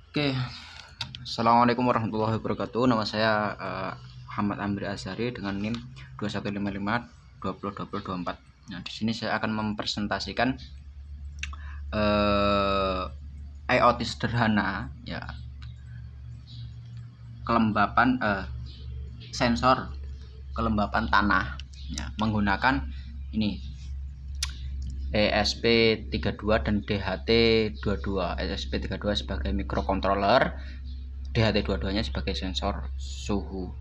Oke, Assalamualaikum warahmatullahi wabarakatuh. Nama saya Muhammad Amri Azhari dengan NIM 2155202024. Nah, di sini saya akan mempresentasikan IoT sederhana, ya, kelembapan sensor kelembapan tanah, ya, menggunakan ini ESP32 dan DHT22. ESP32 sebagai microcontroller, DHT22-nya sebagai sensor suhu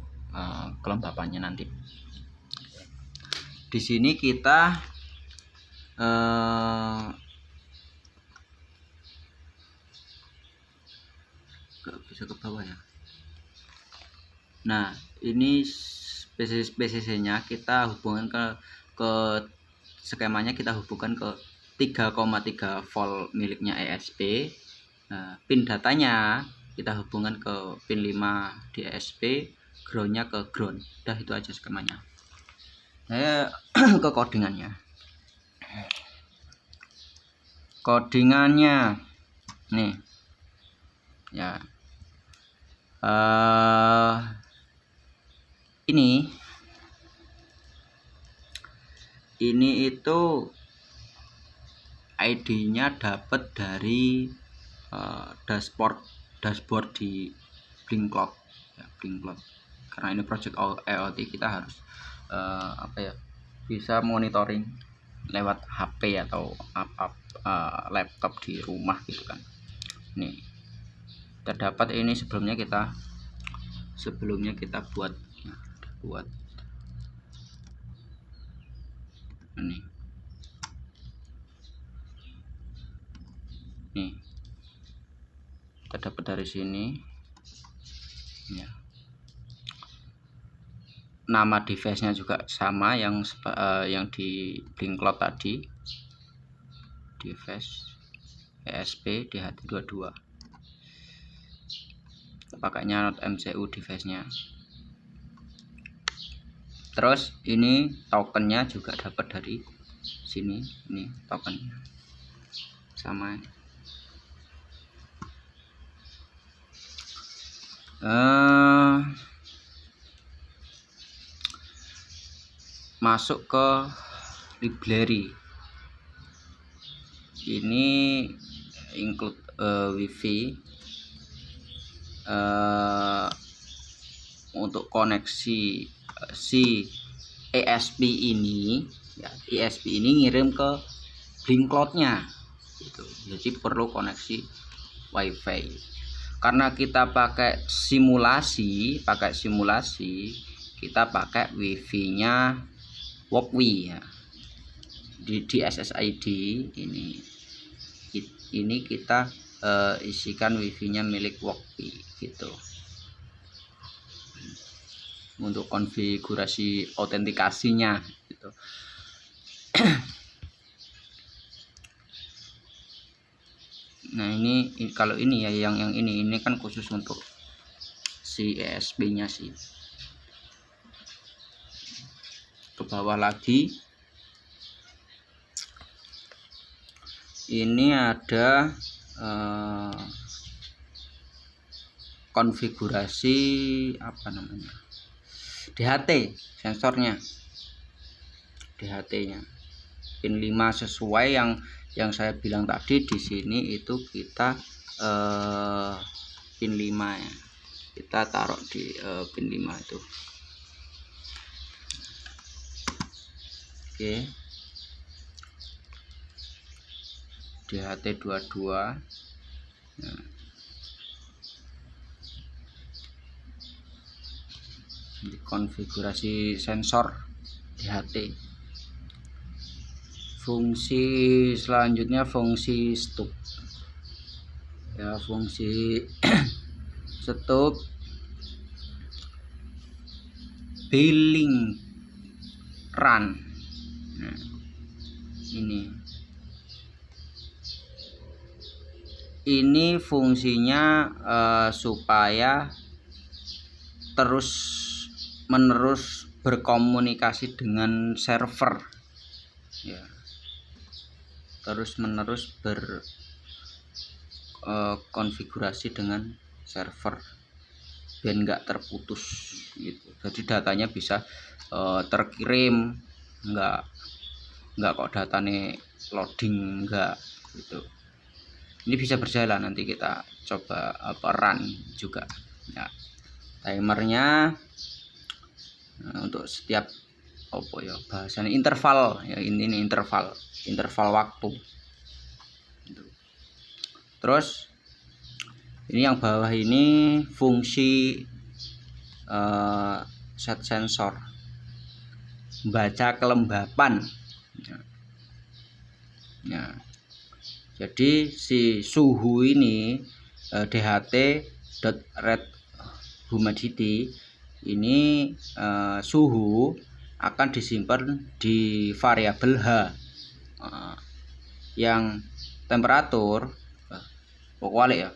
kelembapannya nanti. Di sini kita bisa ke bawah ya. Nah, ini PCC-nya kita hubungkan ke skemanya, kita hubungkan ke 3,3 volt miliknya ESP. Nah, pin datanya kita hubungkan ke pin 5 di ESP, groundnya ke ground. Udah, itu aja skemanya. Saya ke codingannya. Codingannya nih ya, ini itu ID-nya dapat dari dashboard di Blinkcloud ya, Blinkcloud. Karena ini project IoT, kita harus bisa monitoring lewat HP atau laptop di rumah gitu kan. Nih, terdapat ini sebelumnya kita buat ini. Nih, kita dapat dari sini ya. Nama device-nya juga sama yang di Blinkcloud tadi, device ESP DHT22. Pakainya Node MCU device-nya. Terus ini tokennya juga dapat dari sini, ini tokennya sama. Masuk ke library, ini include wifi untuk koneksi si ESP ini ya. ESP ini ngirim ke Blinkcloud-nya gitu. Jadi perlu koneksi wifi. Karena kita pakai simulasi, kita pakai wifi-nya Walkwi ya. Di SSID ini kita isikan wifi-nya milik Walkwi gitu. Untuk konfigurasi autentikasinya gitu. Nah, ini kalau ini ya, yang ini kan khusus untuk si ESP-nya sih. Ke bawah lagi, ini ada konfigurasi apa namanya, DHT sensornya, DHT-nya pin 5 sesuai yang saya bilang tadi. Di sini itu kita pin 5 ya, kita taruh di pin 5 itu. Oke, DHT22. Nah, konfigurasi sensor DHT. Fungsi selanjutnya fungsi stop ya, fungsi stop billing run. Nah, ini fungsinya supaya terus menerus berkomunikasi dengan server ya, terus menerus konfigurasi dengan server biar nggak terputus gitu. Jadi datanya bisa terkirim, nggak kok datanya loading enggak gitu. Ini bisa berjalan, nanti kita coba run juga ya. Timernya untuk setiap bahasanya interval ya, ini interval waktu. Terus ini yang bawah ini fungsi set sensor, baca kelembapan ya. Jadi si suhu ini DHT.red humidity ini suhu akan disimpan di variabel H, yang temperatur kualik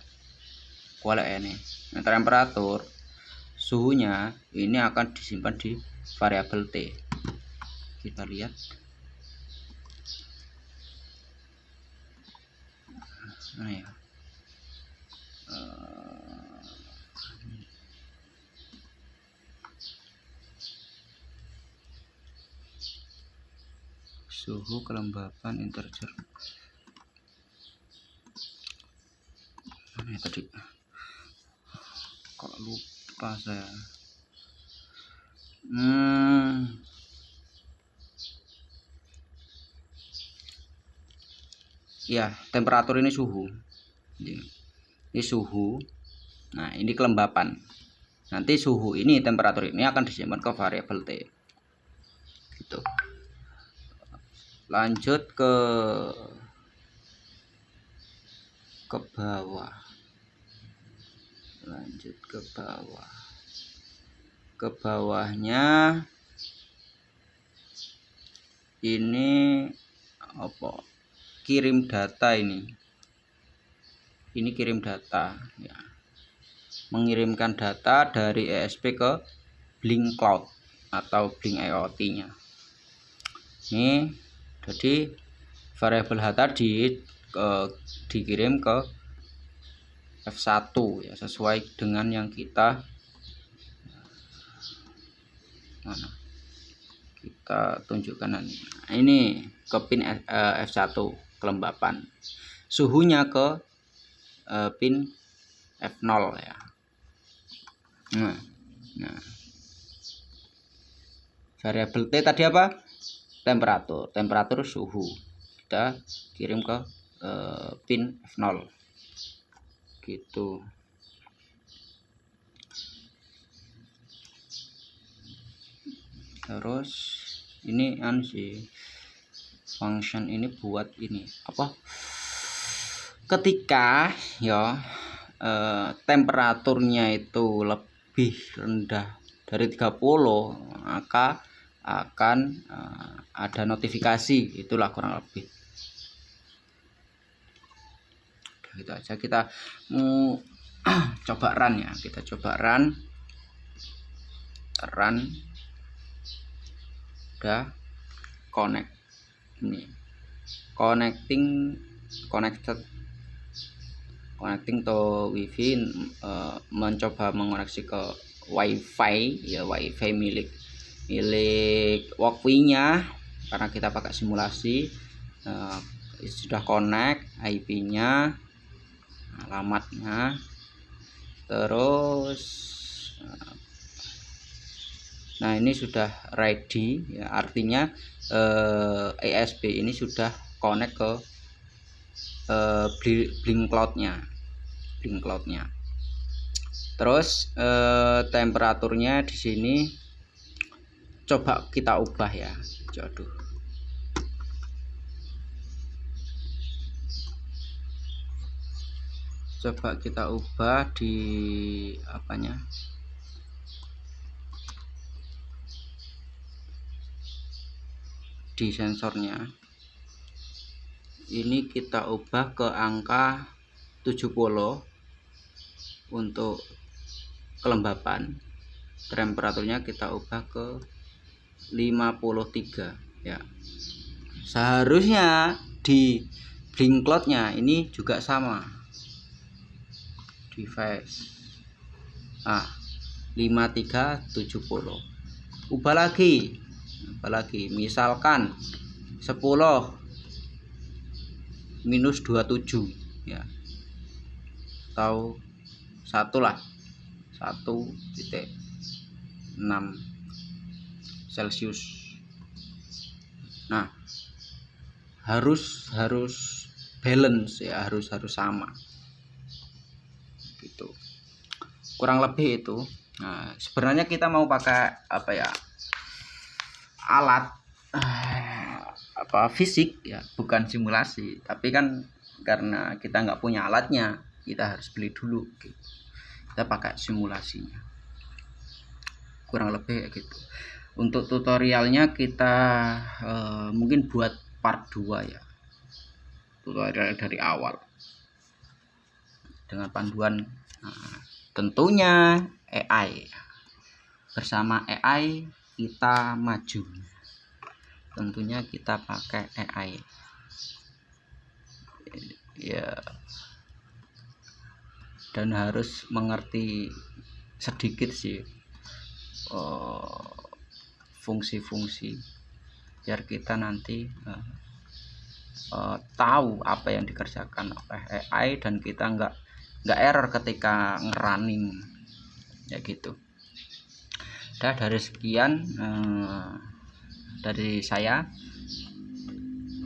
ini. Nah, temperatur suhunya ini akan disimpan di variabel T. Kita lihat. Nah ya. Suhu kelembapan integer. Mana ya tadi? Kok lupa saya. Ya, temperatur ini suhu. Ini suhu. Nah, ini kelembapan. Nanti suhu ini, temperatur ini akan disimpan ke variabel T. Gitu. Lanjut ke bawah. Lanjut ke bawah. Ke bawahnya ini apa? Kirim data ini kirim data ya, mengirimkan data dari ESP ke Blink Cloud atau Blink IoT nya. Ini jadi variabel H tadi dikirim ke F1 ya, sesuai dengan yang kita tunjukkan nanti. Nah, ini ke pin F1 kelembapan, suhunya ke pin F0 ya. Nah, variabel T tadi apa? Temperatur suhu, kita kirim ke pin F0 gitu. Terus ini sih function ini buat ini apa, ketika ya temperaturnya itu lebih rendah dari 30, maka akan ada notifikasi, itulah kurang lebih. Gitu aja, kita mau coba run ya, kita coba run udah connect, ini connecting to wifi, mencoba mengoneksi ke wifi ya, wifi milik Walkwi-nya karena kita pakai simulasi. Sudah connect, IP-nya, alamatnya, terus nah ini sudah ready ya, artinya ESP ini sudah connect ke Blink Cloud-nya. Terus temperaturnya di sini coba kita ubah ya. Coba kita ubah di apanya? Di sensornya. Ini kita ubah ke angka 70 untuk kelembapan. Temperaturnya kita ubah ke 53 ya. Seharusnya di Blink Cloud-nya ini juga sama. device 5370. Ubah lagi misalkan 10 minus 27 ya, atau 1 lah, 1,6 Celcius. Nah, harus balance ya, harus sama gitu, kurang lebih itu. Nah, sebenarnya kita mau pakai apa ya, alat fisik ya, bukan simulasi, tapi kan karena kita nggak punya alatnya, kita harus beli dulu gitu. Kita pakai simulasinya, kurang lebih gitu. Untuk tutorialnya kita mungkin buat part 2 ya, tutorial dari awal dengan panduan tentunya AI. Bersama AI kita maju, tentunya kita pakai AI ya, dan harus mengerti sedikit sih fungsi-fungsi, biar kita nanti tahu apa yang dikerjakan oleh AI dan kita nggak error ketika ngerunning ya gitu. Dari sekian dari saya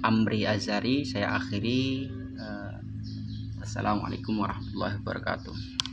Amri Azhari, saya akhiri. Assalamualaikum warahmatullahi wabarakatuh.